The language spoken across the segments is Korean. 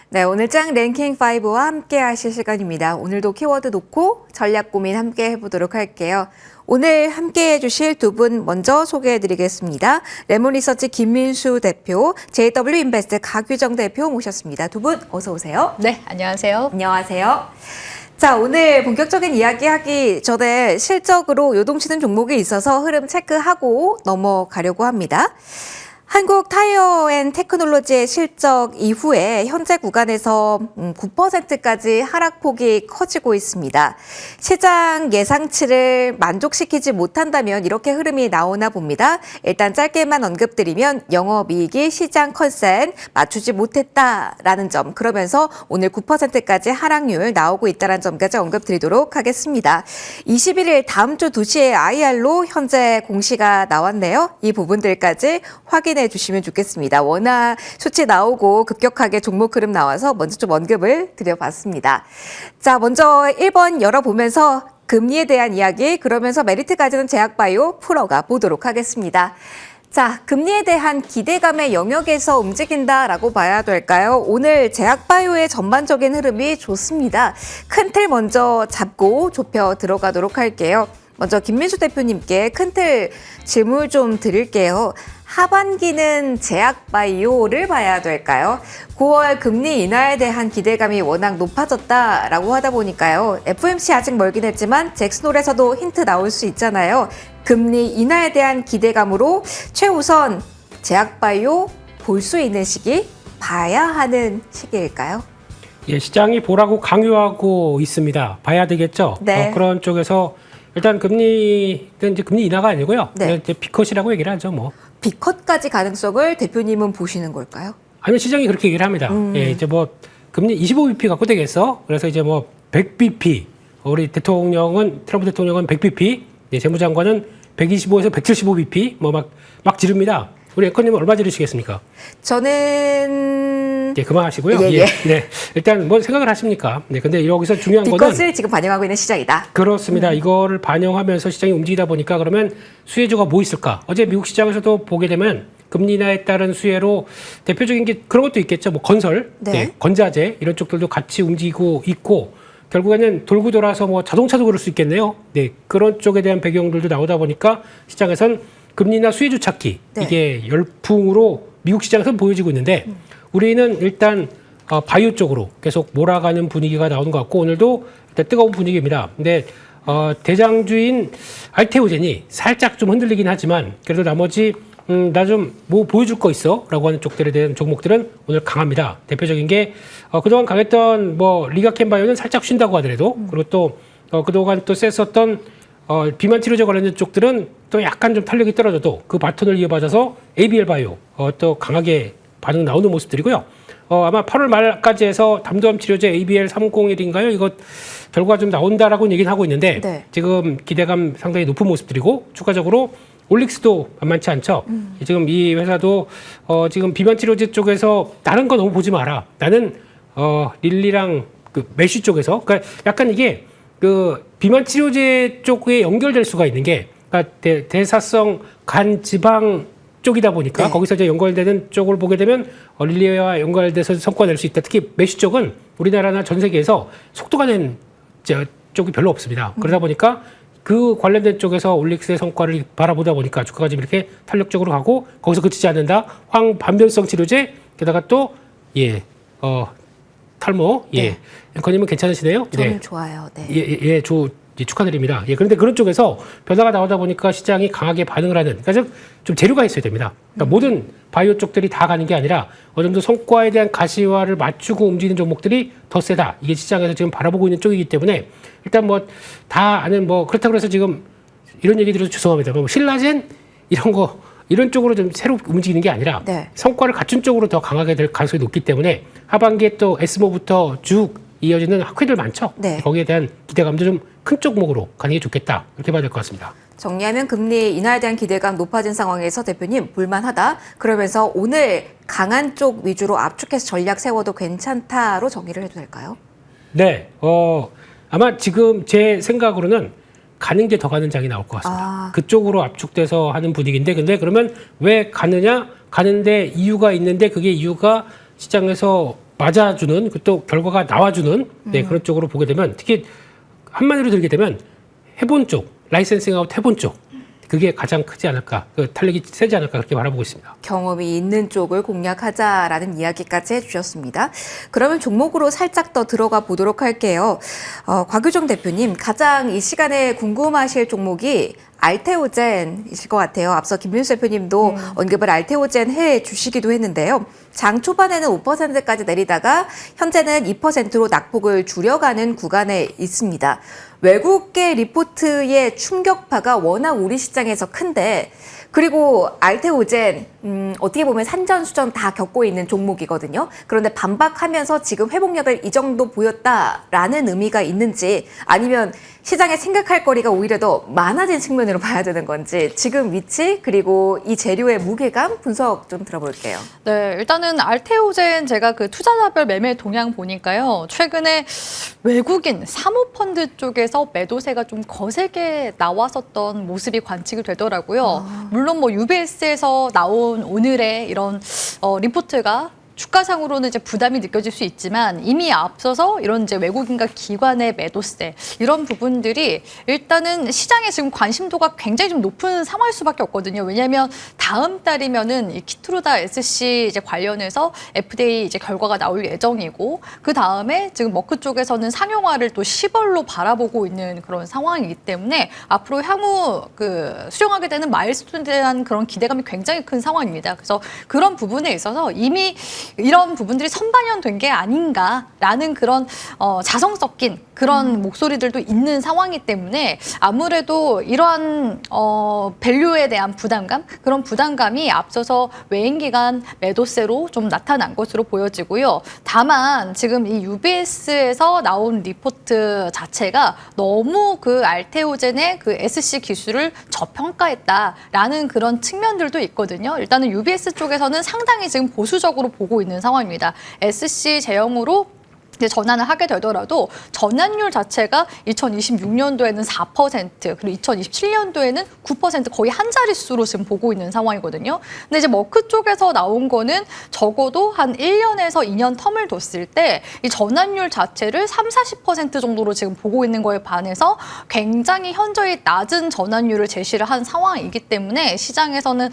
네, 오늘 짱 랭킹 5와 함께 하실 시간입니다. 오늘도 키워드 놓고 전략 고민 함께 해보도록 할게요. 오늘 함께 해주실 두 분 먼저 소개해드리겠습니다. 레몬리서치 김민수 대표, JW인베스트 가규정 대표 모셨습니다. 두 분 어서 오세요. 네, 안녕하세요. 안녕하세요. 자, 오늘 본격적인 이야기 하기 전에 실적으로 요동치는 종목이 있어서 흐름 체크하고 넘어가려고 합니다. 한국 타이어 앤 테크놀로지의 실적 이후에 현재 구간에서 9%까지 하락폭이 커지고 있습니다. 시장 예상치를 만족시키지 못한다면 이렇게 흐름이 나오나 봅니다. 일단 짧게만 언급드리면 영업이익이 시장 컨센 맞추지 못했다라는 점, 그러면서 오늘 9%까지 하락률 나오고 있다는 점까지 언급드리도록 하겠습니다. 21일 다음 주 2시에 IR로 현재 공시가 나왔네요. 이 부분들까지 확인해 주시면 좋겠습니다. 워낙 수치 나오고 급격하게 종목 흐름 나와서 먼저 좀 언급을 드려봤습니다. 자, 먼저 1번 열어보면서 금리에 대한 이야기, 그러면서 메리트 가지는 제약바이오 풀어가 보도록 하겠습니다. 자, 금리에 대한 기대감의 영역에서 움직인다라고 봐야 될까요? 오늘 제약바이오의 전반적인 흐름이 좋습니다. 큰 틀 먼저 잡고 좁혀 들어가도록 할게요. 먼저 김민수 대표님께 큰 틀 질문 좀 드릴게요. 하반기는 제약바이오를 봐야 될까요? 9월 금리 인하에 대한 기대감이 워낙 높아졌다라고 하다 보니까요. FOMC 아직 멀긴 했지만 잭슨홀에서도 힌트 나올 수 있잖아요. 금리 인하에 대한 기대감으로 최우선 제약바이오 볼 수 있는 시기, 봐야 하는 시기일까요? 예, 시장이 보라고 강요하고 있습니다. 봐야 되겠죠? 네. 그런 쪽에서 일단 금리 인하가 아니고요. 네. 이제 B컷이라고 얘기를 하죠, 뭐. B컷까지 가능성을 대표님은 보시는 걸까요? 아니면 시장이 그렇게 얘기를 합니다. 예, 이제 뭐 금리 25bp 갖고 되겠어. 그래서 이제 뭐 100bp. 우리 트럼프 대통령은 100bp. 네, 재무장관은 125에서 175bp. 뭐 막 지릅니다. 우리 앵커님은 얼마 지르시겠습니까? 저는 예, 그만하시고요. 예. 네. 일단 뭐 생각을 하십니까? 네, 근데 여기서 중요한 거는 B컷을 지금 반영하고 있는 시장이다. 그렇습니다. 이거를 반영하면서 시장이 움직이다 보니까 그러면 수혜주가 뭐 있을까? 어제 미국 시장에서도 보게 되면 금리 인하에 따른 수혜로 대표적인 게 그런 것도 있겠죠. 뭐 건설, 네. 건자재 이런 쪽들도 같이 움직이고 있고 결국에는 돌고 돌아서 뭐 자동차도 그럴 수 있겠네요. 네, 그런 쪽에 대한 배경들도 나오다 보니까 시장에선 금리 인하 수혜주 찾기 네. 이게 열풍으로 미국 시장에서 보여지고 있는데 우리는 일단 바이오 쪽으로 계속 몰아가는 분위기가 나오는 것 같고 오늘도 일단 뜨거운 분위기입니다. 근데 대장주인 알테오젠이 살짝 좀 흔들리긴 하지만 그래도 나머지 나 좀 뭐 보여줄 거 있어? 라고 하는 쪽들에 대한 종목들은 오늘 강합니다. 대표적인 게 그동안 강했던 뭐 리가켄바이오는 살짝 쉰다고 하더라도 그리고 또 그동안 또 셌었던 비만 치료제 관련된 쪽들은 또 약간 좀 탄력이 떨어져도 그 바톤을 이어받아서 ABL 바이오 또 강하게 반응 나오는 모습들이고요. 아마 8월 말까지 해서 담도암 치료제 ABL 301인가요? 이거 결과가 좀 나온다라고 얘기는 하고 있는데 네. 지금 기대감 상당히 높은 모습들이고 추가적으로 올릭스도 만만치 않죠. 지금 이 회사도 지금 비만 치료제 쪽에서 다른 거 너무 보지 마라. 나는 릴리랑 그 메쉬 쪽에서 그러니까 약간 이게 그 비만 치료제 쪽에 연결될 수가 있는 게 그러니까 대사성 간 지방 쪽이다 보니까 네. 거기서 이제 연결되는 쪽을 보게 되면 릴리와 연결돼서 성과가 낼 수 있다. 특히 메쉬 쪽은 우리나라나 전 세계에서 속도가 낸 쪽이 별로 없습니다. 그러다 보니까 그 관련된 쪽에서 올릭스의 성과를 바라보다 보니까 주가가 지금 이렇게 탄력적으로 가고 거기서 그치지 않는다. 황반변성 치료제 게다가 또 탈모 네. 앵커님은 괜찮으시네요. 저는 네. 좋아요. 네. 축하드립니다. 그런데 그런 쪽에서 변화가 나오다 보니까 시장이 강하게 반응을 하는, 그러니까 좀 재료가 있어야 됩니다. 그러니까 모든 바이오 쪽들이 다 가는 게 아니라 어느 정도 성과에 대한 가시화를 맞추고 움직이는 종목들이 더 세다. 이게 시장에서 지금 바라보고 있는 쪽이기 때문에 일단 뭐 다 아는 뭐 그렇다고 해서 지금 이런 얘기 드려서 죄송합니다. 뭐 신라젠 이런 쪽으로 좀 새로 움직이는 게 아니라 네. 성과를 갖춘 쪽으로 더 강하게 될 가능성이 높기 때문에 하반기에 또 에스모부터 쭉 이어지는 학회들 많죠. 네. 거기에 대한 기대감도 좀 큰 쪽목으로 가는 게 좋겠다. 이렇게 봐야 될 것 같습니다. 정리하면 금리 인하에 대한 기대감 높아진 상황에서 대표님 볼만하다. 그러면서 오늘 강한 쪽 위주로 압축해서 전략 세워도 괜찮다로 정리를 해도 될까요? 네. 아마 지금 제 생각으로는 가는 게 더 가는 장이 나올 것 같습니다. 아. 그쪽으로 압축돼서 하는 분위기인데 근데 그러면 왜 가느냐? 가는데 이유가 있는데 그게 이유가 시장에서 맞아주는 또 결과가 나와주는 그런 쪽으로 보게 되면 특히 한마디로 들게 되면 해본 쪽, 라이센싱아웃 해본 쪽 그게 가장 크지 않을까, 그 탄력이 세지 않을까 그렇게 바라보고 있습니다. 경험이 있는 쪽을 공략하자라는 이야기까지 해주셨습니다. 그러면 종목으로 살짝 더 들어가 보도록 할게요. 곽유정 대표님, 가장 이 시간에 궁금하실 종목이 알테오젠이실 것 같아요. 앞서 김민수 대표님도 언급을 알테오젠 해 주시기도 했는데요. 장 초반에는 5%까지 내리다가 현재는 2%로 낙폭을 줄여가는 구간에 있습니다. 외국계 리포트의 충격파가 워낙 우리 시장에서 큰데, 그리고 알테오젠 어떻게 보면 산전수전 다 겪고 있는 종목이거든요. 그런데 반박하면서 지금 회복력을 이 정도 보였다라는 의미가 있는지, 아니면 시장에 생각할 거리가 오히려 더 많아진 측면으로 봐야 되는 건지, 지금 위치 그리고 이 재료의 무게감 분석 좀 들어볼게요. 네, 일단은 알테오젠 제가 그 투자자별 매매 동향 보니까요. 최근에 외국인 사모펀드 쪽에서 매도세가 좀 거세게 나왔었던 모습이 관측이 되더라고요. 물론 뭐 UBS에서 나온 오늘의 이런 리포트가 주가상으로는 이제 부담이 느껴질 수 있지만 이미 앞서서 이런 이제 외국인과 기관의 매도세 이런 부분들이 일단은 시장에 지금 관심도가 굉장히 좀 높은 상황일 수밖에 없거든요. 왜냐하면 다음 달이면은 이 키트루다 SC 이제 관련해서 FDA 이제 결과가 나올 예정이고, 그 다음에 지금 머크 쪽에서는 상용화를 또 10월로 바라보고 있는 그런 상황이기 때문에 앞으로 향후 그 수령하게 되는 마일스톤에 대한 그런 기대감이 굉장히 큰 상황입니다. 그래서 그런 부분에 있어서 이미 이런 부분들이 선반영된 게 아닌가라는 그런 자성 섞인 그런 목소리들도 있는 상황이기 때문에 아무래도 이러한 밸류에 대한 부담감, 그런 부담감이 앞서서 외인기관 매도세로 좀 나타난 것으로 보여지고요. 다만 지금 이 UBS에서 나온 리포트 자체가 너무 그 알테오젠의 그 SC 기술을 저평가했다라는 그런 측면들도 있거든요. 일단은 UBS 쪽에서는 상당히 지금 보수적으로 보고 있는 상황입니다. SC 제형으로 이제 전환을 하게 되더라도 전환율 자체가 2026년도에는 4%, 그리고 2027년도에는 9% 거의 한 자릿수로 지금 보고 있는 상황이거든요. 근데 이제 머크 쪽에서 나온 거는 적어도 한 1년에서 2년 텀을 뒀을 때 이 전환율 자체를 30-40% 정도로 지금 보고 있는 거에 반해서 굉장히 현저히 낮은 전환율을 제시를 한 상황이기 때문에 시장에서는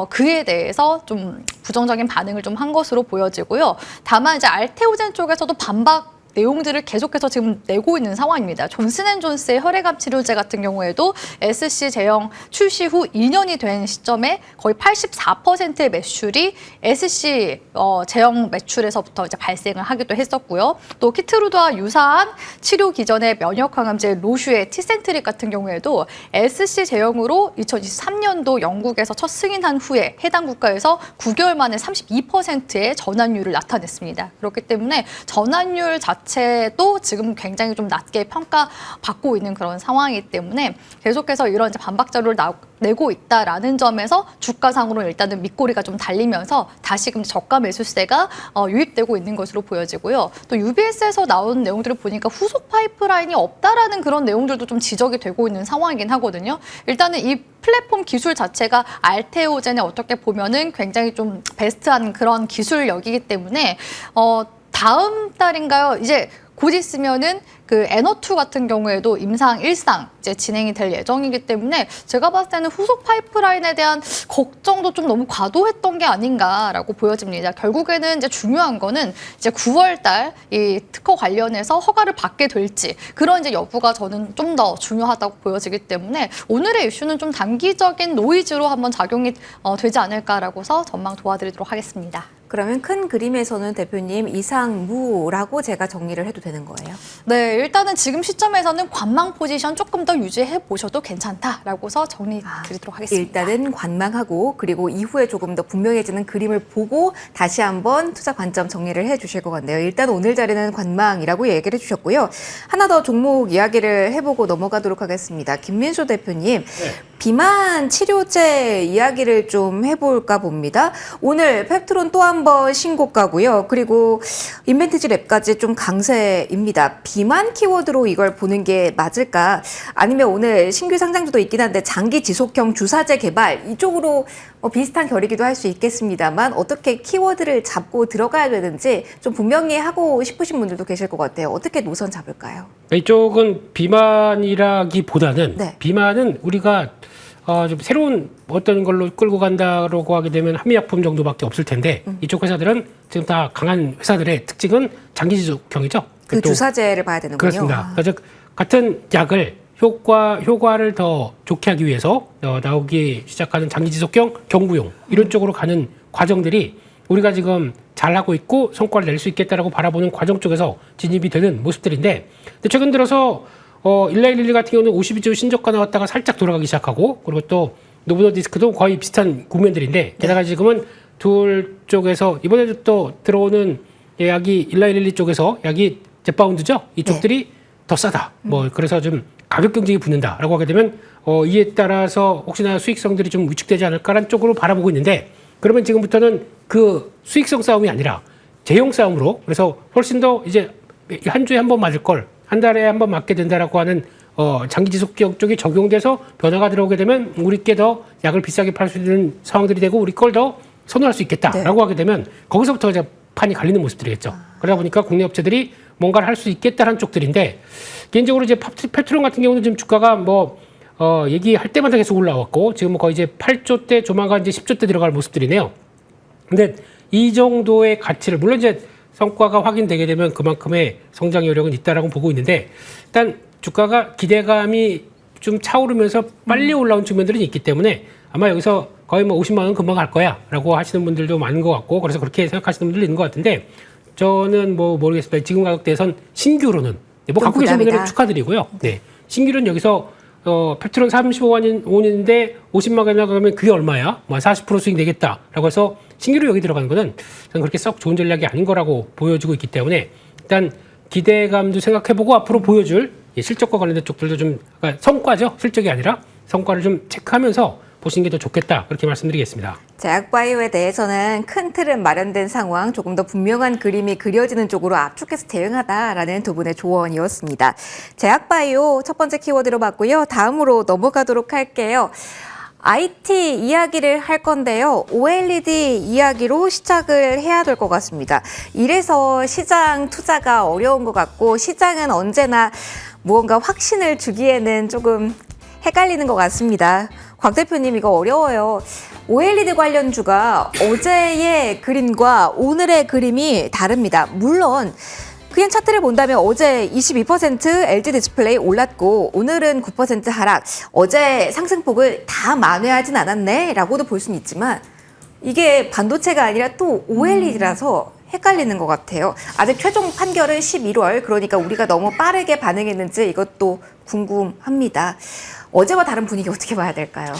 그에 대해서 좀 부정적인 반응을 좀 한 것으로 보여지고요. 다만 이제 알테오젠 쪽에서도 반박 내용들을 계속해서 지금 내고 있는 상황입니다. 존슨앤존스의 혈액암 치료제 같은 경우에도 SC 제형 출시 후 2년이 된 시점에 거의 84%의 매출이 SC 제형 매출에서부터 이제 발생을 하기도 했었고요. 또 키트루드와 유사한 치료 기전의 면역 항암제 로슈의 티센트릭 같은 경우에도 SC 제형으로 2023년도 영국에서 첫 승인한 후에 해당 국가에서 9개월 만에 32%의 전환율을 나타냈습니다. 그렇기 때문에 전환율 자체도 지금 굉장히 좀 낮게 평가받고 있는 그런 상황이기 때문에 계속해서 이런 이제 반박 자료를 내고 있다라는 점에서 주가상으로 일단은 밑꼬리가 좀 달리면서 다시금 저가 매수세가 유입되고 있는 것으로 보여지고요. 또 UBS에서 나온 내용들을 보니까 후속 파이프라인이 없다라는 그런 내용들도 좀 지적이 되고 있는 상황이긴 하거든요. 일단은 이 플랫폼 기술 자체가 알테오젠에 어떻게 보면은 굉장히 좀 베스트한 그런 기술력이기 때문에 다음 달인가요? 이제 곧 있으면은 그 에너2 같은 경우에도 임상 1상 이제 진행이 될 예정이기 때문에 제가 봤을 때는 후속 파이프라인에 대한 걱정도 좀 너무 과도했던 게 아닌가라고 보여집니다. 결국에는 이제 중요한 거는 이제 9월 달 이 특허 관련해서 허가를 받게 될지 그런 이제 여부가 저는 좀 더 중요하다고 보여지기 때문에 오늘의 이슈는 좀 단기적인 노이즈로 한번 작용이 되지 않을까라고서 전망 도와드리도록 하겠습니다. 그러면 큰 그림에서는 대표님 이상무라고 제가 정리를 해도 되는 거예요? 네, 일단은 지금 시점에서는 관망 포지션 조금 더 유지해 보셔도 괜찮다라고서 정리 드리도록 하겠습니다. 일단은 관망하고 그리고 이후에 조금 더 분명해지는 그림을 보고 다시 한번 투자 관점 정리를 해 주실 것 같네요. 일단 오늘 자리는 관망이라고 얘기를 해주셨고요. 하나 더 종목 이야기를 해보고 넘어가도록 하겠습니다. 김민수 대표님, 비만 치료제 이야기를 좀 해볼까 봅니다. 오늘 펩트론 또 한 번 신고가고요. 그리고 인벤티지 랩까지 좀 강세입니다. 비만 키워드로 이걸 보는 게 맞을까? 아니면 오늘 신규 상장주도 있긴 한데 장기 지속형 주사제 개발 이쪽으로 비슷한 결이기도 할 수 있겠습니다만 어떻게 키워드를 잡고 들어가야 되는지 좀 분명히 하고 싶으신 분들도 계실 것 같아요. 어떻게 노선 잡을까요? 이쪽은 비만이라기보다는 네. 비만은 우리가 좀 새로운 어떤 걸로 끌고 간다라고 하게 되면 한미약품 정도밖에 없을 텐데 이쪽 회사들은 지금 다 강한 회사들의 특징은 장기 지속형이죠. 그 또 주사제를 봐야 되는군요. 그렇습니다. 즉 같은 약을 효과를 더 좋게 하기 위해서 나오기 시작하는 장기 지속형 경구용 이런 쪽으로 가는 과정들이 우리가 지금 잘하고 있고 성과를 낼 수 있겠다라고 바라보는 과정 쪽에서 진입이 되는 모습들인데 근데 최근 들어서 1111 같은 경우는 52주 신저가 나왔다가 살짝 돌아가기 시작하고 그리고 또 노브노디스크도 거의 비슷한 국면들인데 게다가 지금은 둘 쪽에서 이번에도 또 들어오는 약이 1112 쪽에서 약이 제파운드죠. 이쪽들이 더 싸다. 그래서 좀 가격 경쟁이 붙는다라고 하게 되면 이에 따라서 혹시나 수익성들이 좀 위축되지 않을까라는 쪽으로 바라보고 있는데 그러면 지금부터는 그 수익성 싸움이 아니라 재용 싸움으로 그래서 훨씬 더 이제 한 주에 한 번 맞을 걸 한 달에 한 번 맞게 된다라고 하는 장기 지속형 쪽이 적용돼서 변화가 들어오게 되면 우리께 더 약을 비싸게 팔 수 있는 상황들이 되고 우리 걸 더 선호할 수 있겠다라고 하게 되면 거기서부터 이제 판이 갈리는 모습들이겠죠. 그러다 보니까 국내 업체들이 뭔가를 할 수 있겠다라는 쪽들인데 개인적으로 이제 펩트론 같은 경우는 지금 주가가 얘기할 때마다 계속 올라왔고 지금 거의 이제 8조대 조만간 이제 10조대 들어갈 모습들이네요. 근데 이 정도의 가치를 물론 이제 성과가 확인되게 되면 그만큼의 성장 여력은 있다라고 보고 있는데 일단 주가가 기대감이 좀 차오르면서 빨리 올라온 측면들은 있기 때문에 아마 여기서 거의 50만 원 금방 갈 거야라고 하시는 분들도 많은 것 같고 그래서 그렇게 생각하시는 분들도 있는 것 같은데 저는 모르겠습니다. 지금 가격대에선 신규로는 갖고 계신 분들은 축하드리고요. 네, 신규는 여기서 펩트론 35원인데 50만 원이나 가면 그게 얼마야? 40% 수익 내겠다라고 해서 신규로 여기 들어가는 거는 저는 그렇게 썩 좋은 전략이 아닌 거라고 보여지고 있기 때문에 일단 기대감도 생각해보고 앞으로 보여줄 실적과 관련된 쪽들도 좀 그러니까 성과죠. 실적이 아니라 성과를 좀 체크하면서 보시는 게 더 좋겠다 그렇게 말씀드리겠습니다. 제약바이오에 대해서는 큰 틀은 마련된 상황, 조금 더 분명한 그림이 그려지는 쪽으로 압축해서 대응하다라는 두 분의 조언이었습니다. 제약바이오 첫 번째 키워드로 봤고요. 다음으로 넘어가도록 할게요. IT 이야기를 할 건데요. OLED 이야기로 시작을 해야 될 것 같습니다. 이래서 시장 투자가 어려운 것 같고 시장은 언제나 무언가 확신을 주기에는 조금 헷갈리는 것 같습니다. 곽 대표님 이거 어려워요. OLED 관련주가 어제의 그림과 오늘의 그림이 다릅니다. 물론 그냥 차트를 본다면 어제 22% LG 디스플레이 올랐고 오늘은 9% 하락. 어제 상승폭을 다 만회하진 않았네 라고도 볼 수는 있지만 이게 반도체가 아니라 또 OLED라서 헷갈리는 것 같아요. 아직 최종 판결은 11월 그러니까 우리가 너무 빠르게 반응했는지 이것도 궁금합니다. 어제와 다른 분위기 어떻게 봐야 될까요?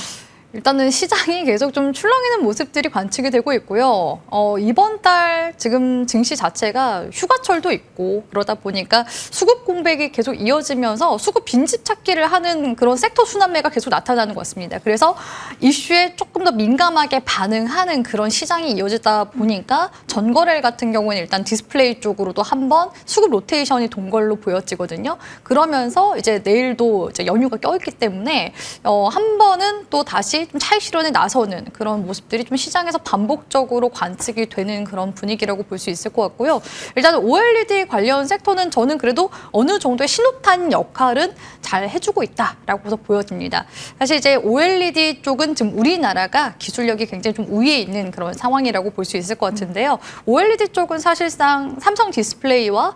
일단은 시장이 계속 좀 출렁이는 모습들이 관측이 되고 있고요. 이번 달 지금 증시 자체가 휴가철도 있고 그러다 보니까 수급 공백이 계속 이어지면서 수급 빈집 찾기를 하는 그런 섹터 순환매가 계속 나타나는 것 같습니다. 그래서 이슈에 조금 더 민감하게 반응하는 그런 시장이 이어지다 보니까 전거래일 같은 경우는 일단 디스플레이 쪽으로도 한번 수급 로테이션이 돈 걸로 보여지거든요. 그러면서 이제 내일도 이제 연휴가 껴있기 때문에 한 번은 또 다시 좀 차익 실현에 나서는 그런 모습들이 좀 시장에서 반복적으로 관측이 되는 그런 분위기라고 볼 수 있을 것 같고요. 일단 OLED 관련 섹터는 저는 그래도 어느 정도의 신호탄 역할은 잘 해주고 있다라고 보여집니다. 사실 이제 OLED 쪽은 지금 우리나라가 기술력이 굉장히 좀 우위에 있는 그런 상황이라고 볼 수 있을 것 같은데요. OLED 쪽은 사실상 삼성 디스플레이와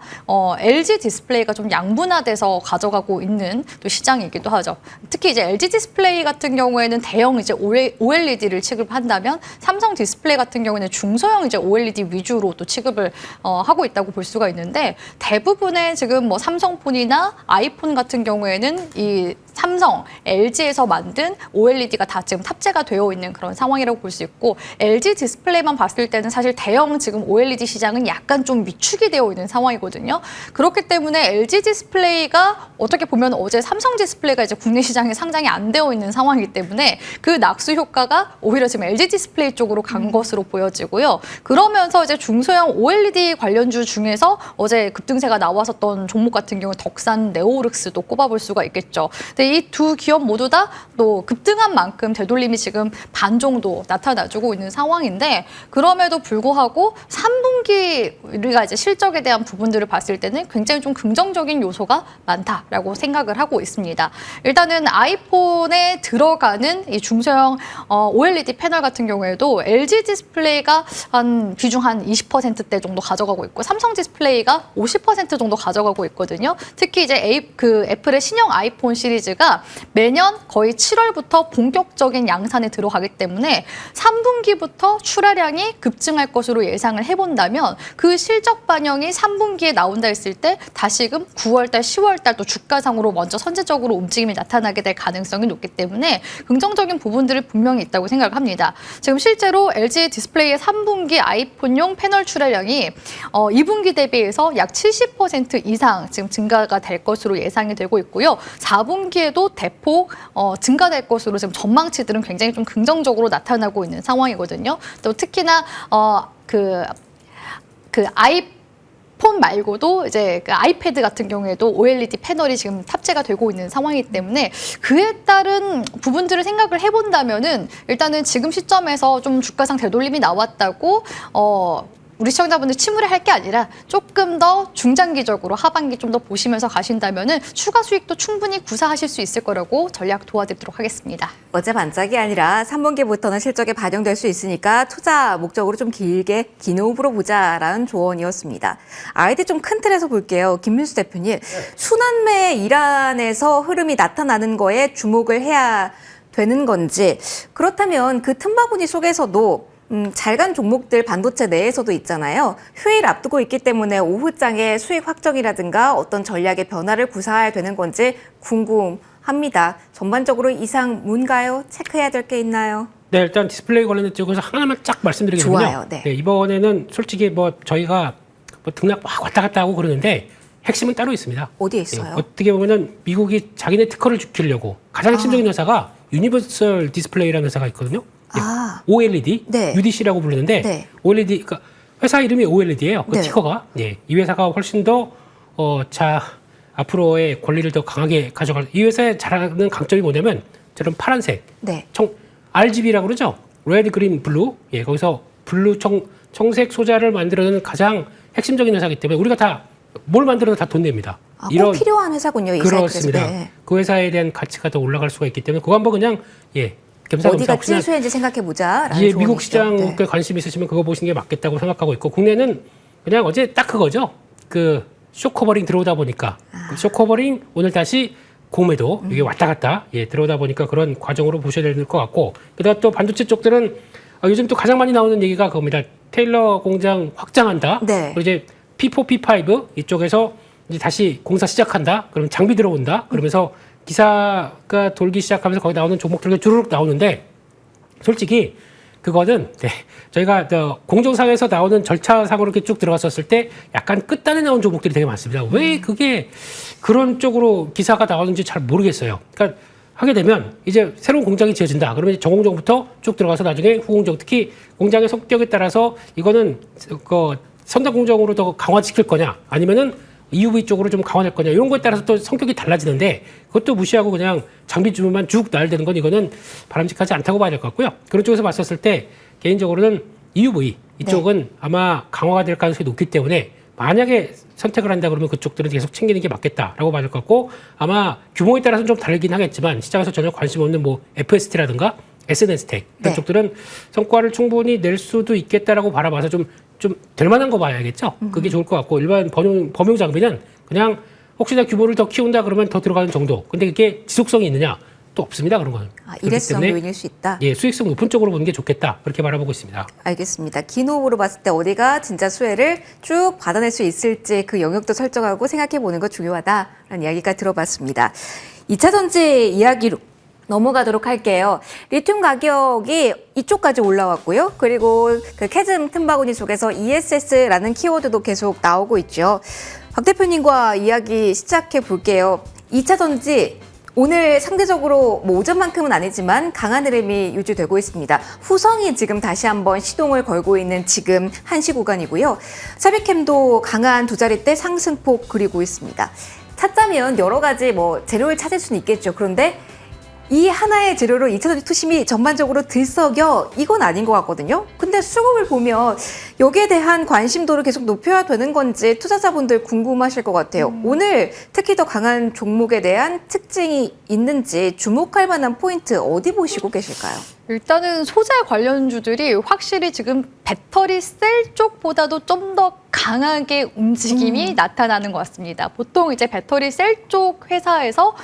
LG 디스플레이가 좀 양분화돼서 가져가고 있는 또 시장이기도 하죠. 특히 이제 LG 디스플레이 같은 경우에는 대형 이제 OLED를 취급한다면 삼성 디스플레이 같은 경우는 중소형 이제 OLED 위주로 또 취급을 하고 있다고 볼 수가 있는데 대부분의 지금 삼성폰이나 아이폰 같은 경우에는 이 삼성, LG에서 만든 OLED가 다 지금 탑재가 되어 있는 그런 상황이라고 볼 수 있고 LG 디스플레이만 봤을 때는 사실 대형 지금 OLED 시장은 약간 좀 위축이 되어 있는 상황이거든요. 그렇기 때문에 LG 디스플레이가 어떻게 보면 어제 삼성 디스플레이가 이제 국내 시장에 상장이 안 되어 있는 상황이기 때문에 그 낙수 효과가 오히려 지금 LG 디스플레이 쪽으로 간 것으로 보여지고요. 그러면서 이제 중소형 OLED 관련주 중에서 어제 급등세가 나왔었던 종목 같은 경우 덕산, 네오르엑스도 꼽아볼 수가 있겠죠. 근데 이 두 기업 모두 다 또 급등한 만큼 되돌림이 지금 반 정도 나타나주고 있는 상황인데 그럼에도 불구하고 3분기 우리가 이제 실적에 대한 부분들을 봤을 때는 굉장히 좀 긍정적인 요소가 많다라고 생각을 하고 있습니다. 일단은 아이폰에 들어가는 이 중소형 OLED 패널 같은 경우에도 LG 디스플레이가 한 비중 한 20%대 정도 가져가고 있고 삼성 디스플레이가 50% 정도 가져가고 있거든요. 특히 이제 애플의 신형 아이폰 시리즈가 매년 거의 7월부터 본격적인 양산에 들어가기 때문에 3분기부터 출하량이 급증할 것으로 예상을 해본다면 그 실적 반영이 3분기에 나온다 했을 때 다시금 9월달, 10월달 또 주가상으로 먼저 선제적으로 움직임이 나타나게 될 가능성이 높기 때문에 긍정적인 부분들이 분명히 있다고 생각을 합니다. 지금 실제로 LG 디스플레이의 3분기 아이폰용 패널 출하량이 2분기 대비해서 약 70% 이상 지금 증가가 될 것으로 예상이 되고 있고요. 4분기에도 대폭 증가될 것으로 지금 전망치들은 굉장히 좀 긍정적으로 나타나고 있는 상황이거든요. 또 특히나 그 아이폰 말고도 이제 그 아이패드 같은 경우에도 OLED 패널이 지금 탑재가 되고 있는 상황이기 때문에 그에 따른 부분들을 생각을 해본다면은 일단은 지금 시점에서 좀 주가상 되돌림이 나왔다고 우리 시청자분들 침울해할 게 아니라 조금 더 중장기적으로 하반기 좀 더 보시면서 가신다면은 추가 수익도 충분히 구사하실 수 있을 거라고 전략 도와드리도록 하겠습니다. 어제 반짝이 아니라 3분기부터는 실적에 반영될 수 있으니까 투자 목적으로 좀 길게 긴 호흡으로 보자라는 조언이었습니다. 아이디 좀 큰 틀에서 볼게요. 김민수 대표님, 순환매 일환에서 흐름이 나타나는 거에 주목을 해야 되는 건지 그렇다면 그 틈바구니 속에서도 잘 간 종목들 반도체 내에서도 있잖아요. 휴일 앞두고 있기 때문에 오후장에 수익 확정이라든가 어떤 전략의 변화를 구사해야 되는 건지 궁금합니다. 전반적으로 이상 뭔가요? 체크해야 될 게 있나요? 네, 일단 디스플레이 관련된 쪽에서 하나만 쫙 말씀드리겠습니다. 좋아요. 네. 이번에는 솔직히 저희가 등락 막 왔다 갔다 하고 그러는데 핵심은 따로 있습니다. 어디에 있어요? 어떻게 보면은 미국이 자기네 특허를 지키려고 가장 핵심적인 회사가 유니버설 디스플레이라는 회사가 있거든요. OLED, 네. UDC라고 부르는데 네. OLED, 그러니까 회사 이름이 OLED예요. 그 네. 티커가. 이 회사가 훨씬 더 앞으로의 권리를 더 강하게 가져갈. 이 회사의 잘하는 강점이 뭐냐면 저런 파란색, 네. RGB라고 그러죠. 레드, 그린, 블루. 거기서 블루 청색 소자를 만들어내는 가장 핵심적인 회사이기 때문에 우리가 다 뭘 만들어도 다 돈 냅니다. 꼭 필요한 회사군요. 이 그렇습니다. 사이트에서. 네. 그 회사에 대한 가치가 더 올라갈 수가 있기 때문에 그거 한번 그냥 어디가 찐수혜인지 생각해보자라는 조언이시죠. 미국 시장에 관심 있으시면 그거 보시는 게 맞겠다고 생각하고 있고 국내는 그냥 어제 딱 그거죠. 그 쇼커버링 들어오다 보니까 그 쇼커버링 오늘 다시 공매도 이게 왔다 갔다 들어오다 보니까 그런 과정으로 보셔야 될 것 같고 그다음 또 반도체 쪽들은 요즘 또 가장 많이 나오는 얘기가 그겁니다. 테일러 공장 확장한다. 네. 그리고 이제 P4, P5 이쪽에서 이제 다시 공사 시작한다. 그러면 장비 들어온다. 그러면서 기사가 돌기 시작하면서 거기 나오는 종목들이 주르륵 나오는데 솔직히 그거는 저희가 공정사에서 나오는 절차상으로 이렇게 쭉 들어갔었을 때 약간 끝단에 나온 종목들이 되게 많습니다. 왜 그게 그런 쪽으로 기사가 나오는지 잘 모르겠어요. 그러니까 하게 되면 이제 새로운 공장이 지어진다. 그러면 이제 저공정부터 쭉 들어가서 나중에 후공정, 특히 공장의 성격에 따라서 이거는 선단 공정으로 더 강화시킬 거냐 아니면은 EUV 쪽으로 좀 강화될 거냐 이런 거에 따라서 또 성격이 달라지는데 그것도 무시하고 그냥 장비 주문만 쭉 날되는 건 이거는 바람직하지 않다고 봐야 될 것 같고요. 그런 쪽에서 봤었을 때 개인적으로는 EUV 이쪽은 아마 강화가 될 가능성이 높기 때문에 만약에 선택을 한다 그러면 그쪽들은 계속 챙기는 게 맞겠다라고 봐야 될 것 같고 아마 규모에 따라서는 좀 다르긴 하겠지만 시장에서 전혀 관심 없는 FST라든가 SNS텍 이런 쪽들은 성과를 충분히 낼 수도 있겠다라고 바라봐서 좀 될 만한 거 봐야겠죠. 그게 좋을 것 같고 일반 범용 장비는 그냥 혹시나 규모를 더 키운다 그러면 더 들어가는 정도. 근데 그게 지속성이 있느냐? 또 없습니다. 그런 거는. 일회성 요인일 수 있다. 수익성 높은 쪽으로 보는 게 좋겠다. 그렇게 바라보고 있습니다. 알겠습니다. 긴 호흡으로 봤을 때 어디가 진짜 수혜를 쭉 받아낼 수 있을지 그 영역도 설정하고 생각해 보는 거 중요하다라는 이야기가 들어봤습니다. 2차 전지 이야기로 넘어가도록 할게요. 리튬 가격이 이쪽까지 올라왔고요. 그리고 그 캐즘 틈바구니 속에서 ESS라는 키워드도 계속 나오고 있죠. 박 대표님과 이야기 시작해 볼게요. 2차 전지 오늘 상대적으로 뭐 오전만큼은 아니지만 강한 흐름이 유지되고 있습니다. 후성이 지금 다시 한번 시동을 걸고 있는 지금 한시 구간이고요. 샤비캠도 강한 두 자릿대 상승폭 그리고 있습니다. 찾자면 여러 가지 뭐 재료를 찾을 수는 있겠죠. 그런데 이 하나의 재료로 2차 전지 투심이 전반적으로 들썩여 이건 아닌 것 같거든요. 근데 수급을 보면 여기에 대한 관심도를 계속 높여야 되는 건지 투자자분들 궁금하실 것 같아요. 오늘 특히 더 강한 종목에 대한 특징이 있는지 주목할 만한 포인트 어디 보시고 계실까요? 일단은 소재 관련주들이 확실히 지금 배터리 셀 쪽보다도 좀 더 강하게 움직임이 나타나는 것 같습니다. 보통 이제 배터리 셀 쪽 회사에서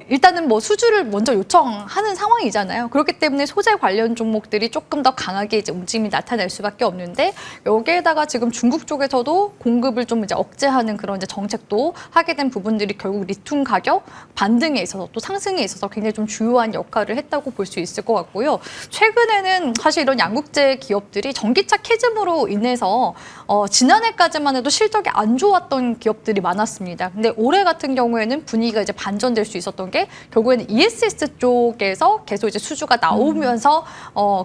일단은 뭐 수주를 먼저 요청하는 상황이잖아요. 그렇기 때문에 소재 관련 종목들이 조금 더 강하게 이제 움직임이 나타날 수밖에 없는데 여기에다가 지금 중국 쪽에서도 공급을 좀 이제 억제하는 그런 이제 정책도 하게 된 부분들이 결국 리튬 가격 반등에 있어서 또 상승에 있어서 굉장히 좀 주요한 역할을 했다고 볼 수 있을 것 같고요. 최근에는 사실 이런 양극재 기업들이 전기차 캐즘으로 인해서 지난해까지만 해도 실적이 안 좋았던 기업들이 많았습니다. 근데 올해 같은 경우에는 분위기가 이제 반전될 수 있었던 게 결국에는 ESS 쪽에서 계속 이제 수주가 나오면서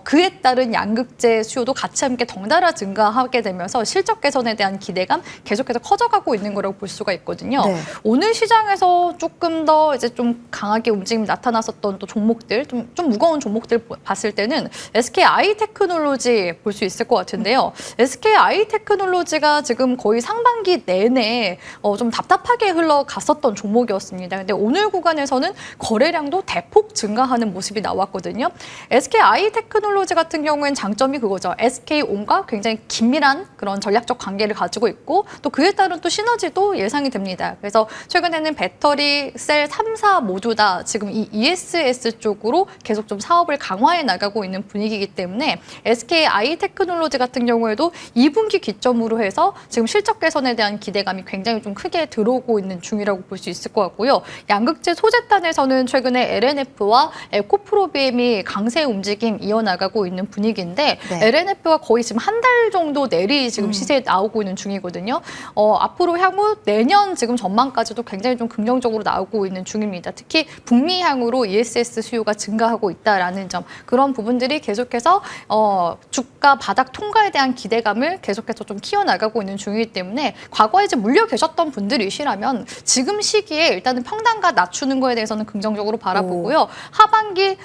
그에 따른 양극재 수요도 같이 함께 덩달아 증가하게 되면서 실적 개선에 대한 기대감 계속해서 커져가고 있는 거라고 볼 수가 있거든요. 네. 오늘 시장에서 조금 더 이제 좀 강하게 움직임이 나타났었던 또 종목들, 좀 무거운 종목들 봤을 때는 SKI 테크놀로지 볼 수 있을 것 같은데요. SKI 테크놀로지가 지금 거의 상반기 내내 좀 답답하게 흘러갔었던 종목이었습니다. 근데 오늘 구간에서는 거래량도 대폭 증가하는 모습이 나왔거든요. SKI 테크놀로지 같은 경우에는 장점이 그거죠. SK온과 굉장히 긴밀한 그런 전략적 관계를 가지고 있고 또 그에 따른 또 시너지도 예상이 됩니다. 그래서 최근에는 배터리 셀 3사 모두 다 지금 이 ESS 쪽으로 계속 좀 사업을 강화해 나가고 있는 분위기이기 때문에 SKI 테크놀로지 같은 경우에도 2분기 기점으로 해서 지금 실적 개선에 대한 기대감이 굉장히 좀 크게 들어오고 있는 중이라고 볼 수 있을 것 같고요. 양극재 소재단에서는 최근에 LNF와 에코프로비엠이 강세 움직임 이어나가고 있는 분위기인데 네. LNF가 거의 지금 한 달 정도 내리 지금 시세에 나오고 있는 중이거든요. 앞으로 향후 내년 지금 전망까지도 굉장히 좀 긍정적으로 나오고 있는 중입니다. 특히 북미향으로 ESS 수요가 증가하고 있다라는 점 그런 부분들이 계속해서 주가 바닥 통과에 대한 기대감을 계속해서 좀 키워나가고 있는 중이기 때문에 과거에 이제 물려 계셨던 분들이시라면 지금 시기에 일단은 평단가 낮추는 거에 대해서는 긍정적으로 바라보고요. 하반기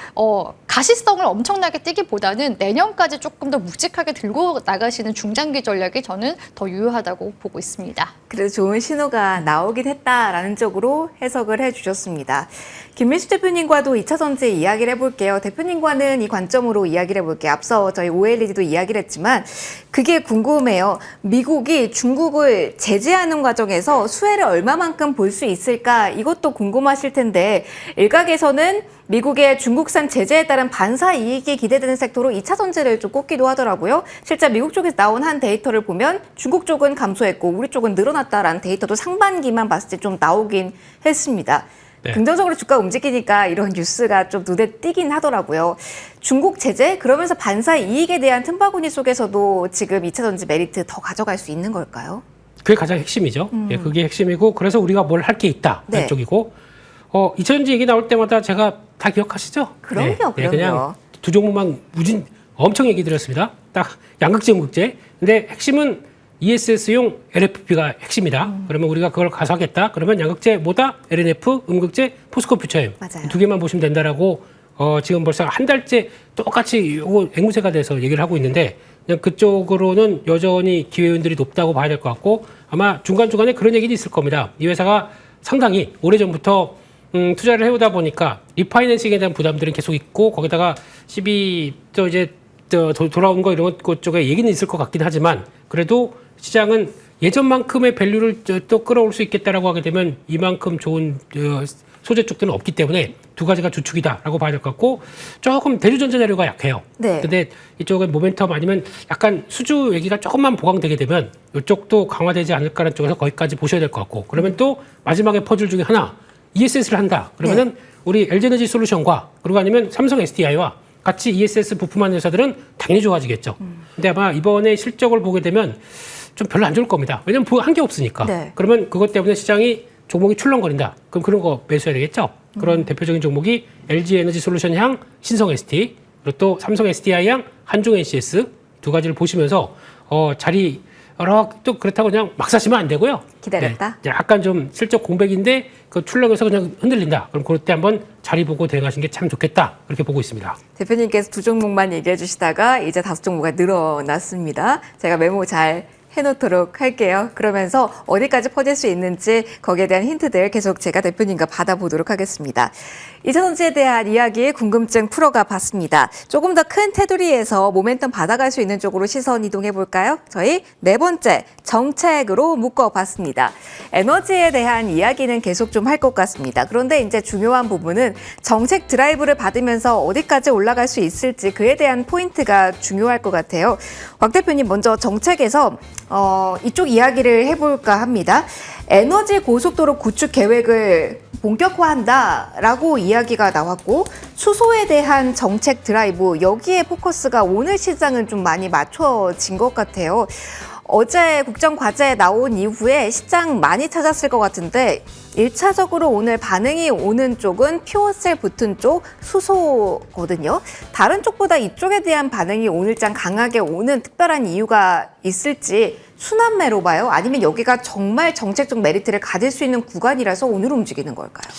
가시성을 엄청나게 띄기보다는 내년까지 조금 더 묵직하게 들고 나가시는 중장기 전략이 저는 더 유효하다고 보고 있습니다. 그래도 좋은 신호가 나오긴 했다라는 쪽으로 해석을 해주셨습니다. 김민수 대표님과도 2차 전지 이야기를 해볼게요. 대표님과는 이 관점으로 이야기를 해볼게요. 앞서 저희 OLED도 이야기를 했지만 그게 궁금해요. 미국이 중국을 제재하는 과정에서 수혜를 얼마만큼 볼 수 있을까? 이것도 궁금하실 텐데 일각에서는 미국의 중국산 제재에 따른 반사 이익이 기대되는 섹터로 2차 전지를 좀 꼽기도 하더라고요. 실제 미국 쪽에서 나온 한 데이터를 보면 중국 쪽은 감소했고 우리 쪽은 늘어났다라는 데이터도 상반기만 봤을 때 좀 나오긴 했습니다. 네. 긍정적으로 주가 움직이니까 이런 뉴스가 좀 눈에 띄긴 하더라고요. 중국 제재 그러면서 반사 이익에 대한 틈바구니 속에서도 지금 2차 전지 메리트 더 가져갈 수 있는 걸까요? 그게 가장 핵심이죠. 예, 그게 핵심이고 그래서 우리가 뭘 할 게 있다 네. 쪽이고 2차 전지 얘기 나올 때마다 제가 다 기억하시죠? 그럼요, 네, 그럼요. 그냥 두 종목만 엄청 얘기 드렸습니다. 딱 양극재, 음극재. 근데 핵심은 ESS용 LFP가 핵심이다. 그러면 우리가 그걸 가서하겠다. 그러면 양극재 뭐다? LNF, 음극재, 포스코 퓨처엠. 맞아요. 두 개만 보시면 된다라고 지금 벌써 한 달째 똑같이 요거 앵무새가 돼서 얘기를 하고 있는데 그냥 그쪽으로는 여전히 기회원들이 높다고 봐야 될 것 같고 아마 중간중간에 그런 얘기도 있을 겁니다. 이 회사가 상당히 오래전부터 투자를 해오다 보니까 리파이낸싱에 대한 부담들은 계속 있고 거기다가 12또 이제 돌아온 거 이런 것 쪽에 얘기는 있을 것 같긴 하지만 그래도 시장은 예전만큼의 밸류를 또 끌어올 수 있겠다라고 하게 되면 이만큼 좋은 소재 쪽들은 없기 때문에 두 가지가 주축이다라고 봐야 될 것 같고 조금 대주전자 자료가 약해요. 네. 근데 이쪽은 모멘텀 아니면 약간 수주 얘기가 조금만 보강되게 되면 이쪽도 강화되지 않을까라는 쪽에서 거기까지 보셔야 될 것 같고 그러면 또 마지막에 퍼즐 중에 하나 ESS를 한다. 그러면은 우리 LG에너지 솔루션과 그리고 아니면 삼성 SDI와 같이 ESS 부품하는 회사들은 당연히 좋아지겠죠. 근데 아마 이번에 실적을 보게 되면 좀 별로 안 좋을 겁니다. 왜냐면 한 게 없으니까. 네. 그러면 그것 때문에 시장이 종목이 출렁거린다. 그럼 그런 거 매수해야 되겠죠. 그런 대표적인 종목이 LG 에너지 솔루션 향 신성 ST 그리고 또 삼성 SDI 향 한종 NCS 두 가지를 보시면서 자리 또 그렇다고 그냥 막 사시면 안 되고요. 기다렸다. 네, 약간 좀 실적 공백인데 그 출렁여서 그냥 흔들린다. 그럼 그럴 때 한번 자리 보고 대응하시는 게 참 좋겠다. 그렇게 보고 있습니다. 대표님께서 2종목만 얘기해 주시다가 이제 5종목가 늘어났습니다. 제가 메모 잘 해놓도록 할게요. 그러면서 어디까지 퍼질 수 있는지 거기에 대한 힌트들 계속 제가 대표님과 받아보도록 하겠습니다. 이전원지에 대한 이야기 궁금증 풀어가 봤습니다. 조금 더 큰 테두리에서 모멘텀 받아갈 수 있는 쪽으로 시선 이동해 볼까요? 저희 네 번째 정책으로 묶어봤습니다. 에너지에 대한 이야기는 계속 좀 할 것 같습니다. 그런데 이제 중요한 부분은 정책 드라이브를 받으면서 어디까지 올라갈 수 있을지 그에 대한 포인트가 중요할 것 같아요. 곽 대표님 먼저 정책에서 이쪽 이야기를 해볼까 합니다. 에너지 고속도로 구축 계획을 본격화한다라고 이야기가 나왔고 수소에 대한 정책 드라이브 여기에 포커스가 오늘 시장은 좀 많이 맞춰진 것 같아요. 어제 국정과제에 나온 이후에 시장 많이 찾았을 것 같은데 1차적으로 오늘 반응이 오는 쪽은 퓨어셀 붙은 쪽 수소거든요. 다른 쪽보다 이쪽에 대한 반응이 오늘장 강하게 오는 특별한 이유가 있을지 순환매로 봐요? 아니면 여기가 정말 정책적 메리트를 가질 수 있는 구간이라서 오늘 움직이는 걸까요?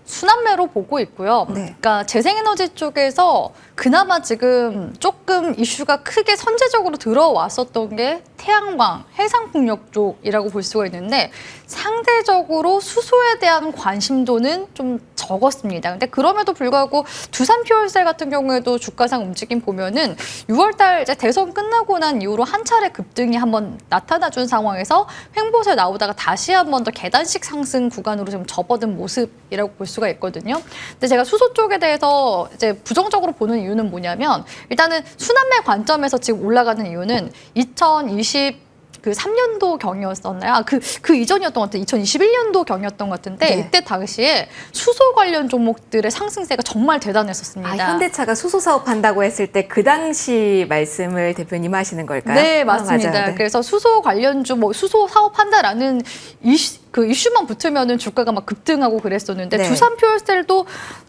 순환매로 보고 있고요. 네. 그러니까 재생에너지 쪽에서 그나마 지금 조금 이슈가 크게 선제적으로 들어왔었던 게 태양광, 해상풍력 쪽이라고 볼 수가 있는데 상대적으로 수소에 대한 관심도는 좀 적었습니다. 근데 그럼에도 불구하고 두산 퓨얼셀 같은 경우에도 주가상 움직임 보면은 6월달 이제 대선 끝나고 난 이후로 한 차례 급등이 한번 나타나준 상황에서 횡보세 나오다가 다시 한번 더 계단식 상승 구간으로 좀 접어든 모습이라고 볼 수가 있거든요. 근데 제가 수소 쪽에 대해서 이제 부정적으로 보는 이유는 뭐냐면 일단은 순환매 관점에서 지금 올라가는 이유는 2023년도 경이었었나요? 그 이전이었던 것 같아요. 2021년도 경이었던 것 같은데 네. 이때 당시에 수소 관련 종목들의 상승세가 정말 대단했었습니다. 현대차가 수소 사업한다고 했을 때 그 당시 말씀을 대표님 하시는 걸까요? 네, 맞습니다. 맞아요. 네. 그래서 수소 관련주, 수소 사업한다라는 이슈만 붙으면은 주가가 막 급등하고 그랬었는데 네. 두산 퓨얼셀도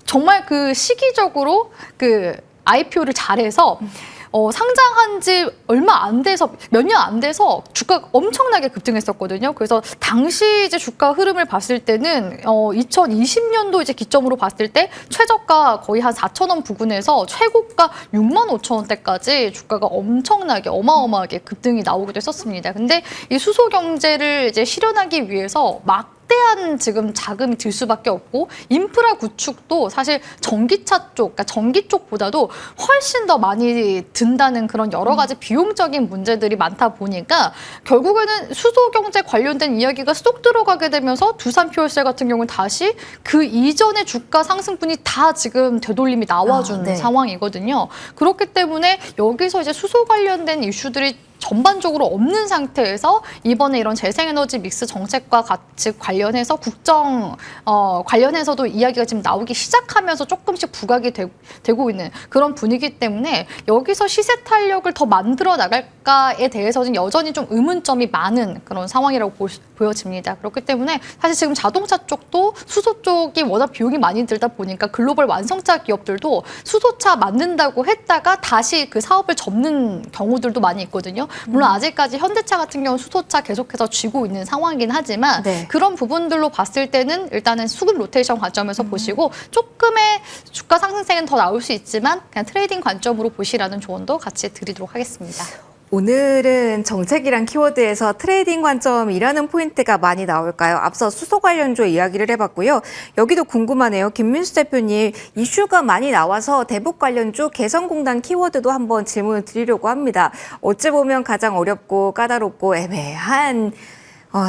정말 그 시기적으로 그 IPO를 잘해서 상장한 지 얼마 안 돼서 몇 년 안 돼서 주가가 엄청나게 급등했었거든요. 그래서 당시 이제 주가 흐름을 봤을 때는 2020년도 이제 기점으로 봤을 때 최저가 거의 한 4,000원 부근에서 최고가 65,000원대까지 주가가 엄청나게 어마어마하게 급등이 나오기도 했었습니다. 근데 이 수소 경제를 이제 실현하기 위해서 막대한 지금 자금이 들 수밖에 없고 인프라 구축도 사실 전기차 쪽, 그러니까 전기 쪽보다도 훨씬 더 많이 든다는 그런 여러 가지 비용적인 문제들이 많다 보니까 결국에는 수소 경제 관련된 이야기가 쏙 들어가게 되면서 두산 퓨얼셀 같은 경우는 다시 그 이전의 주가 상승분이 다 지금 되돌림이 나와준 네. 상황이거든요. 그렇기 때문에 여기서 이제 수소 관련된 이슈들이 전반적으로 없는 상태에서 이번에 이런 재생에너지 믹스 정책과 같이 관련해서 국정 관련해서도 이야기가 지금 나오기 시작하면서 조금씩 부각이 되고 있는 그런 분위기 때문에 여기서 시세 탄력을 더 만들어 나갈까에 대해서는 여전히 좀 의문점이 많은 그런 상황이라고 보여집니다. 그렇기 때문에 사실 지금 자동차 쪽도 수소 쪽이 워낙 비용이 많이 들다 보니까 글로벌 완성차 기업들도 수소차 만든다고 했다가 다시 그 사업을 접는 경우들도 많이 있거든요. 물론 아직까지 현대차 같은 경우는 수소차 계속해서 쥐고 있는 상황이긴 하지만 네. 그런 부분들로 봤을 때는 일단은 수급 로테이션 관점에서 보시고 조금의 주가 상승세는 더 나올 수 있지만 그냥 트레이딩 관점으로 보시라는 조언도 같이 드리도록 하겠습니다. 오늘은 정책이란 키워드에서 트레이딩 관점이라는 포인트가 많이 나올까요? 앞서 수소 관련주 이야기를 해봤고요. 여기도 궁금하네요. 김민수 대표님, 이슈가 많이 나와서 대북 관련주 개성공단 키워드도 한번 질문을 드리려고 합니다. 어찌 보면 가장 어렵고 까다롭고 애매한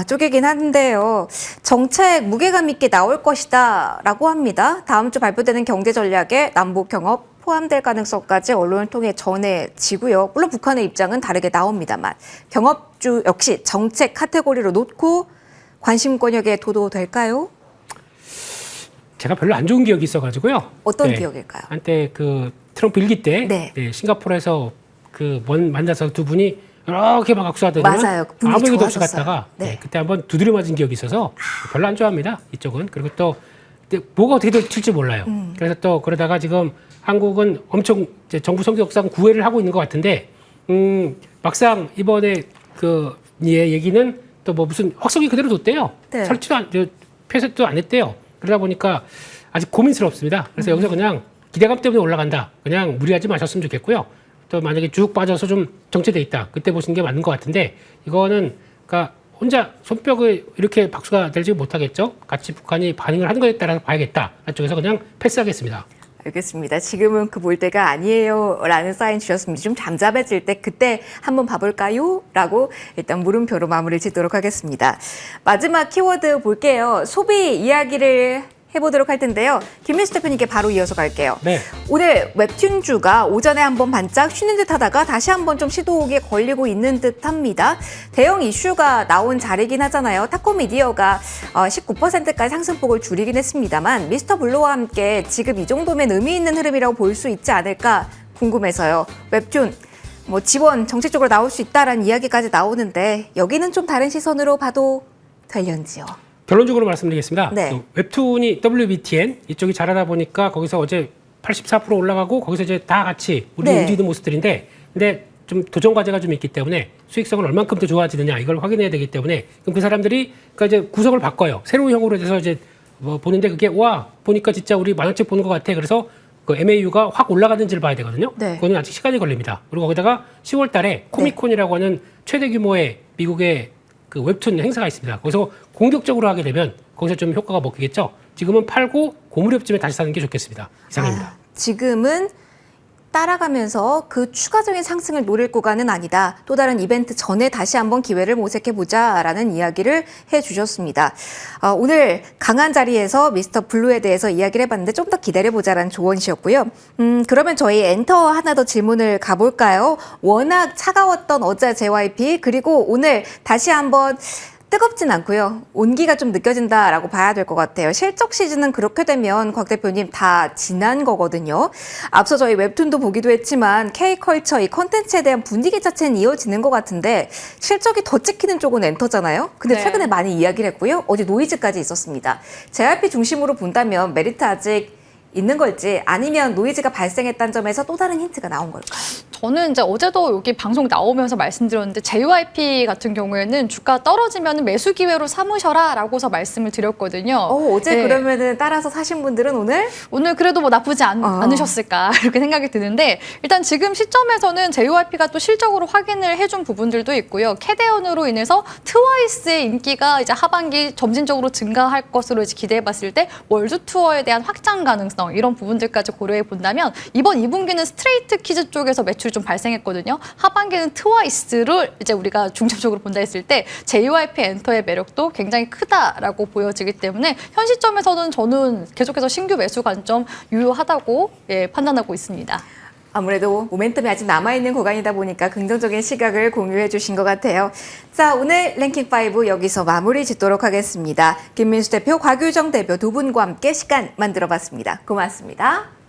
쪽이긴 한데요. 정책 무게감 있게 나올 것이다 라고 합니다. 다음 주 발표되는 경제전략에 남북 경협 포함될 가능성까지 언론을 통해 전해지고요. 물론 북한의 입장은 다르게 나옵니다만 경협주 역시 정책 카테고리로 놓고 관심권역에 도도될까요? 제가 별로 안 좋은 기억이 있어가지고요. 어떤 네. 기억일까요? 한때 그 트럼프 일기 때 네. 네, 싱가포르에서 그 만나서 두 분이 이렇게 막 악수하더니 맞아요. 그 분위기 아무 얘기도 없이 좋아졌어요. 갔다가 네. 네, 그때 한번 두드려 맞은 기억이 있어서 별로 안 좋아합니다. 이쪽은. 그리고 또 뭐가 어떻게 될지 몰라요. 그래서 또 그러다가 지금 한국은 엄청 이제 정부 성격상 구애를 하고 있는 것 같은데 막상 이번에 그 얘기는 또 뭐 무슨 확성기 그대로 뒀대요. 네. 설치도 폐쇄도 안 했대요. 그러다 보니까 아직 고민스럽습니다. 그래서 여기서 그냥 기대감 때문에 올라간다. 그냥 무리하지 마셨으면 좋겠고요. 또 만약에 쭉 빠져서 좀 정체돼 있다. 그때 보시는 게 맞는 것 같은데 이거는 그러니까 혼자 손뼉을 이렇게 박수가 되지 못하겠죠. 같이 북한이 반응을 하는 거에 따라서 봐야겠다. 쪽에서 그냥 패스하겠습니다. 알겠습니다. 지금은 그 볼 때가 아니에요 라는 사인 주셨습니다. 좀 잠잠해질 때 그때 한번 봐볼까요? 라고 일단 물음표로 마무리를 짓도록 하겠습니다. 마지막 키워드 볼게요. 소비 이야기를 해보도록 할 텐데요. 김민수 대표님께 바로 이어서 갈게요. 네. 오늘 웹툰주가 오전에 한번 반짝 쉬는 듯 하다가 다시 한번 좀 시도에 걸리고 있는 듯 합니다. 대형 이슈가 나온 자리긴 하잖아요. 타코미디어가 19%까지 상승폭을 줄이긴 했습니다만 미스터 블루와 함께 지금 이 정도면 의미 있는 흐름이라고 볼 수 있지 않을까 궁금해서요. 웹툰 뭐 지원 정책적으로 나올 수 있다라는 이야기까지 나오는데 여기는 좀 다른 시선으로 봐도 될런지요. 결론적으로 말씀드리겠습니다. 네. 그 웹툰이 WBTN 이쪽이 잘하다 보니까 거기서 어제 84% 올라가고 거기서 이제 다 같이 우리 네. 움직이는 모습들인데 근데 좀 도전 과제가 좀 있기 때문에 수익성을 얼만큼 더 좋아지느냐 이걸 확인해야 되기 때문에 그럼 그 사람들이 그러니까 이제 구성을 바꿔요. 새로운 형으로 돼서 이제 뭐 보는데 그게 와 보니까 진짜 우리 만화책 보는 것 같아. 그래서 그 MAU가 확 올라가는지를 봐야 되거든요. 네. 그거는 아직 시간이 걸립니다. 그리고 거기다가 10월 달에 코미콘이라고 하는 최대 규모의 미국의 그 웹툰 행사가 있습니다. 거기서 공격적으로 하게 되면 거기서 좀 효과가 먹히겠죠. 지금은 팔고 고무렵쯤에 다시 사는 게 좋겠습니다. 이상입니다. 지금은 따라가면서 그 추가적인 상승을 노릴 구간은 아니다. 또 다른 이벤트 전에 다시 한번 기회를 모색해보자라는 이야기를 해주셨습니다. 오늘 강한 자리에서 미스터 블루에 대해서 이야기를 해봤는데 좀 더 기다려보자라는 조언이셨고요. 그러면 저희 엔터 하나 더 질문을 가볼까요? 워낙 차가웠던 어제 JYP 그리고 오늘 다시 한번 뜨겁진 않고요. 온기가 좀 느껴진다라고 봐야 될 것 같아요. 실적 시즌은 그렇게 되면 곽 대표님 다 지난 거거든요. 앞서 저희 웹툰도 보기도 했지만 K컬처 이 컨텐츠에 대한 분위기 자체는 이어지는 것 같은데 실적이 더 찍히는 쪽은 엔터잖아요. 근데 네. 최근에 많이 이야기를 했고요. 어제 노이즈까지 있었습니다. JYP 중심으로 본다면 메리트 아직 있는 걸지 아니면 노이즈가 발생했다는 점에서 또 다른 힌트가 나온 걸까요? 저는 이제 어제도 여기 방송 나오면서 말씀드렸는데 JYP 같은 경우에는 주가 떨어지면 매수 기회로 삼으셔라라고서 말씀을 드렸거든요. 어제 네. 그러면은 따라서 사신 분들은 오늘 그래도 뭐 나쁘지 않으셨을까 이렇게 생각이 드는데 일단 지금 시점에서는 JYP가 또 실적으로 확인을 해준 부분들도 있고요. 캐대언으로 인해서 트와이스의 인기가 이제 하반기 점진적으로 증가할 것으로 이제 기대해봤을 때 월드 투어에 대한 확장 가능성 이런 부분들까지 고려해 본다면 이번 2분기는 스트레이트 키즈 쪽에서 매출이 좀 발생했거든요. 하반기는 트와이스를 이제 우리가 중점적으로 본다 했을 때 JYP 엔터의 매력도 굉장히 크다라고 보여지기 때문에 현 시점에서는 저는 계속해서 신규 매수 관점 유효하다고 판단하고 있습니다. 아무래도 모멘텀이 아직 남아있는 구간이다 보니까 긍정적인 시각을 공유해 주신 것 같아요. 자, 오늘 랭킹5 여기서 마무리 짓도록 하겠습니다. 김민수 대표, 곽유정 대표 두 분과 함께 시간 만들어 봤습니다. 고맙습니다.